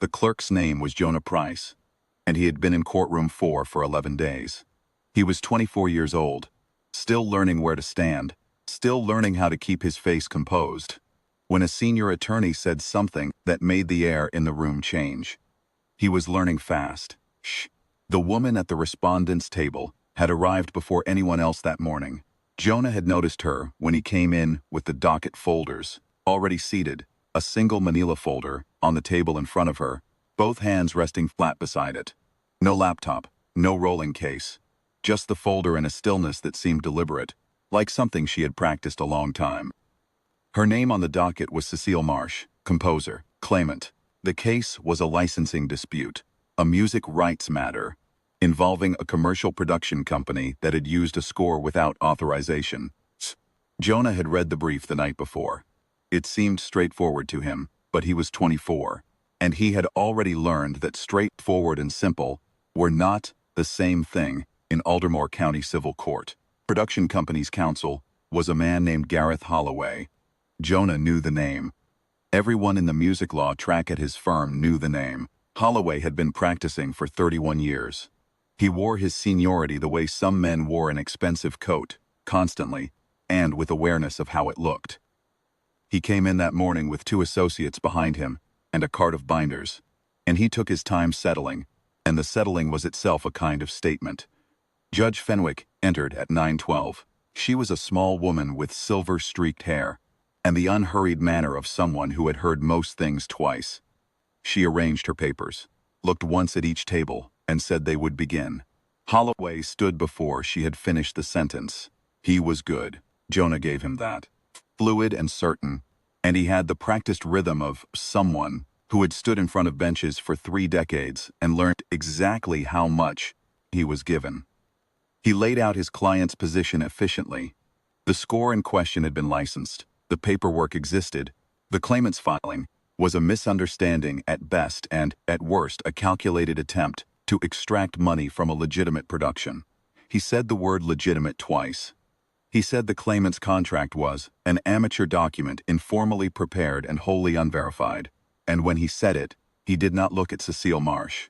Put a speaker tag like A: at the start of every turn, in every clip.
A: The clerk's name was Jonah Price, and he had been in courtroom 4 for 11 days. He was 24 years old, still learning where to stand, still learning how to keep his face composed, when a senior attorney said something that made the air in the room change. He was learning fast. Shh. The woman at the respondent's table had arrived before anyone else that morning. Jonah had noticed her when he came in with the docket folders, already seated, a single manila folder on the table in front of her, both hands resting flat beside it. No laptop, no rolling case, just the folder in a stillness that seemed deliberate, like something she had practiced a long time. Her name on the docket was Cecile Marsh, composer, claimant. The case was a licensing dispute, a music rights matter, involving a commercial production company that had used a score without authorization. Jonah had read the brief the night before. It seemed straightforward to him, but he was 24, and he had already learned that straightforward and simple were not the same thing in Aldermore County Civil Court. Production company's counsel was a man named Gareth Holloway. Jonah knew the name. Everyone in the music law track at his firm knew the name. Holloway had been practicing for 31 years. He wore his seniority the way some men wore an expensive coat, constantly, and with awareness of how it looked. He came in that morning with 2 associates behind him and a cart of binders, and he took his time settling, and the settling was itself a kind of statement. Judge Fenwick entered at 9:12. She was a small woman with silver-streaked hair, and the unhurried manner of someone who had heard most things twice. She arranged her papers, looked once at each table, and said they would begin. Holloway stood before she had finished the sentence. He was good. Jonah gave him that. Fluid and certain, and he had the practiced rhythm of someone who had stood in front of benches for 3 decades and learned exactly how much he was given. He laid out his client's position efficiently. The score in question had been licensed. The paperwork existed. The claimant's filing was a misunderstanding at best and, at worst, a calculated attempt to extract money from a legitimate production. He said the word legitimate twice. He said the claimant's contract was an amateur document informally prepared and wholly unverified, and when he said it, he did not look at Cecile Marsh.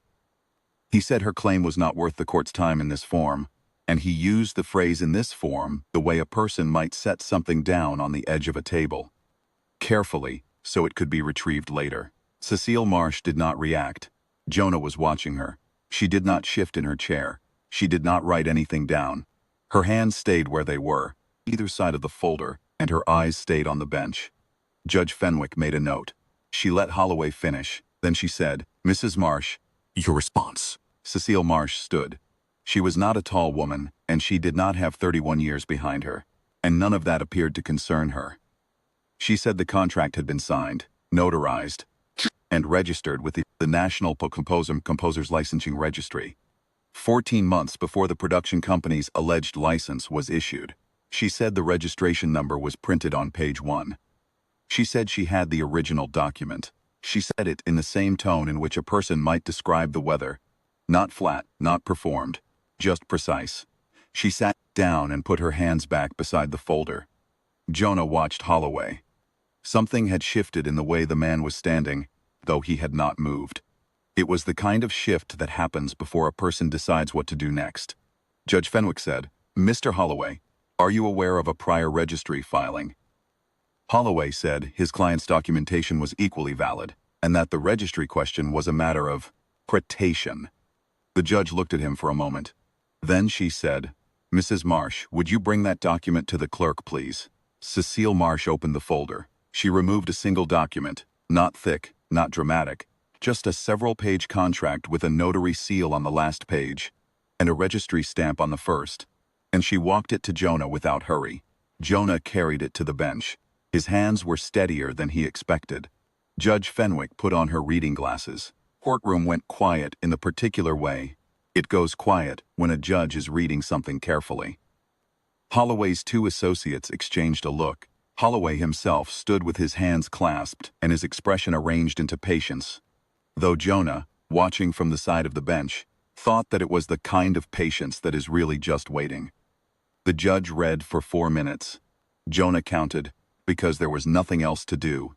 A: He said her claim was not worth the court's time in this form, and he used the phrase in this form the way a person might set something down on the edge of a table, carefully, so it could be retrieved later. Cecile Marsh did not react. Jonah was watching her. She did not shift in her chair. She did not write anything down. Her hands stayed where they were, either side of the folder, and her eyes stayed on the bench. Judge Fenwick made a note. She let Holloway finish. Then she said, "Mrs. Marsh, your response." Cecile Marsh stood. She was not a tall woman, and she did not have 31 years behind her, and none of that appeared to concern her. She said the contract had been signed, notarized, and registered with the National Composers Licensing Registry 14 months before the production company's alleged license was issued. She said the registration number was printed on page 1. She said she had the original document. She said it in the same tone in which a person might describe the weather. Not flat, not performed, just precise. She sat down and put her hands back beside the folder. Jonah watched Holloway. Something had shifted in the way the man was standing, though he had not moved. It was the kind of shift that happens before a person decides what to do next. Judge Fenwick said, "Mr. Holloway, are you aware of a prior registry filing?" Holloway said his client's documentation was equally valid, and that the registry question was a matter of pretation. The judge looked at him for a moment. Then she said, "Mrs. Marsh, would you bring that document to the clerk, please?" Cecile Marsh opened the folder. She removed a single document, not thick, not dramatic, just a several-page contract with a notary seal on the last page and a registry stamp on the first, and she walked it to Jonah without hurry. Jonah carried it to the bench. His hands were steadier than he expected. Judge Fenwick put on her reading glasses. Courtroom went quiet in the particular way it goes quiet when a judge is reading something carefully. Holloway's 2 associates exchanged a look. Holloway himself stood with his hands clasped and his expression arranged into patience, though Jonah, watching from the side of the bench, thought that it was the kind of patience that is really just waiting. The judge read for 4 minutes. Jonah counted, because there was nothing else to do.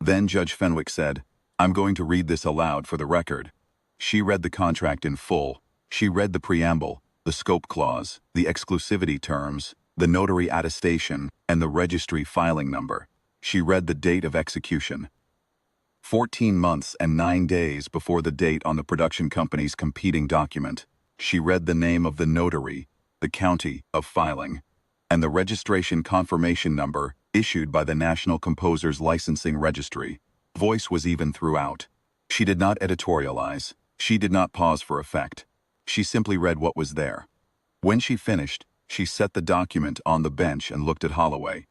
A: Then Judge Fenwick said, I'm going to read this aloud for the record. She read the contract in full. She read the preamble, the scope clause, the exclusivity terms, the notary attestation, and the registry filing number. She read the date of execution. 14 months and 9 days before the date on the production company's competing document. She read the name of the notary, the county of filing, and the registration confirmation number issued by the National Composers Licensing Registry. Voice was even throughout. She did not editorialize. She did not pause for effect. She simply read what was there. When she finished, she set the document on the bench and looked at Holloway.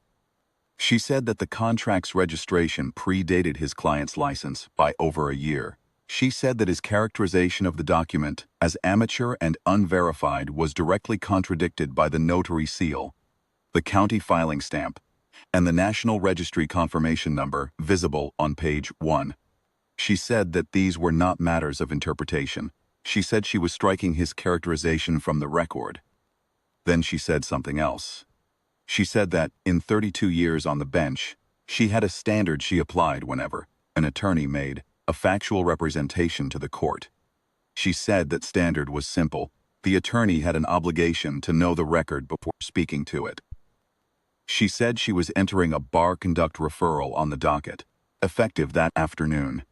A: She said that the contract's registration predated his client's license by over a year. She said that his characterization of the document as amateur and unverified was directly contradicted by the notary seal, the county filing stamp, and the National Registry confirmation number visible on page 1. She said that these were not matters of interpretation. She said she was striking his characterization from the record. Then she said something else. She said that, in 32 years on the bench, she had a standard she applied whenever an attorney made a factual representation to the court. She said that standard was simple. The attorney had an obligation to know the record before speaking to it. She said she was entering a bar conduct referral on the docket, effective that afternoon,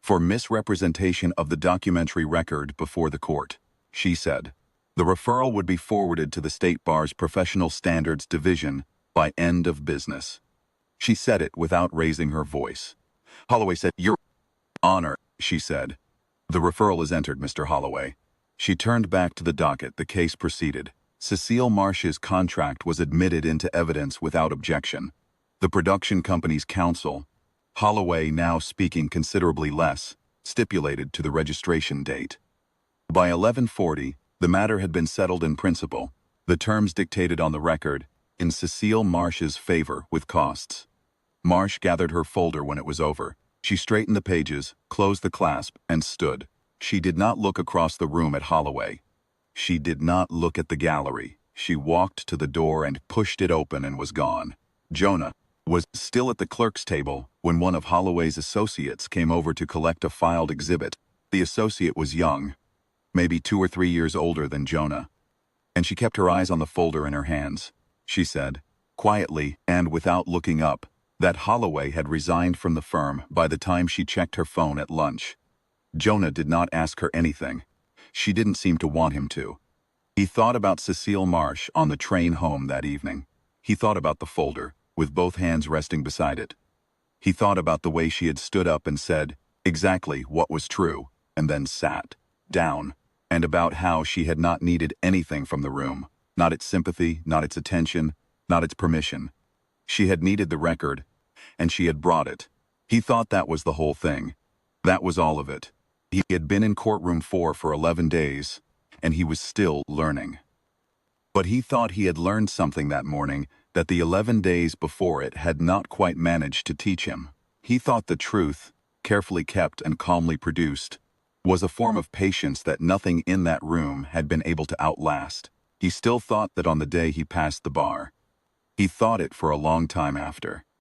A: for misrepresentation of the documentary record before the court. She said the referral would be forwarded to the State Bar's Professional Standards Division by end of business. She said it without raising her voice. Holloway said, "Your Honor," she said. "The referral is entered, Mr. Holloway." She turned back to the docket. The case proceeded. Cecile Marsh's contract was admitted into evidence without objection. The production company's counsel, Holloway now speaking considerably less, stipulated to the registration date. By 11:40, the matter had been settled in principle, the terms dictated on the record, in Cecile Marsh's favor with costs. Marsh gathered her folder when it was over. She straightened the pages, closed the clasp, and stood. She did not look across the room at Holloway. She did not look at the gallery. She walked to the door and pushed it open and was gone. Jonah was still at the clerk's table when one of Holloway's associates came over to collect a filed exhibit. The associate was young, maybe 2 or 3 years older than Jonah, and she kept her eyes on the folder in her hands. She said, quietly and without looking up, that Holloway had resigned from the firm by the time she checked her phone at lunch. Jonah did not ask her anything. She didn't seem to want him to. He thought about Cecile Marsh on the train home that evening. He thought about the folder, with both hands resting beside it. He thought about the way she had stood up and said exactly what was true, and then sat down, and about how she had not needed anything from the room, not its sympathy, not its attention, not its permission. She had needed the record, and she had brought it. He thought that was the whole thing. That was all of it. He had been in courtroom 4 for 11 days, and he was still learning. But he thought he had learned something that morning that the 11 days before it had not quite managed to teach him. He thought the truth, carefully kept and calmly produced, was a form of patience that nothing in that room had been able to outlast. He still thought that on the day he passed the bar. He thought it for a long time after.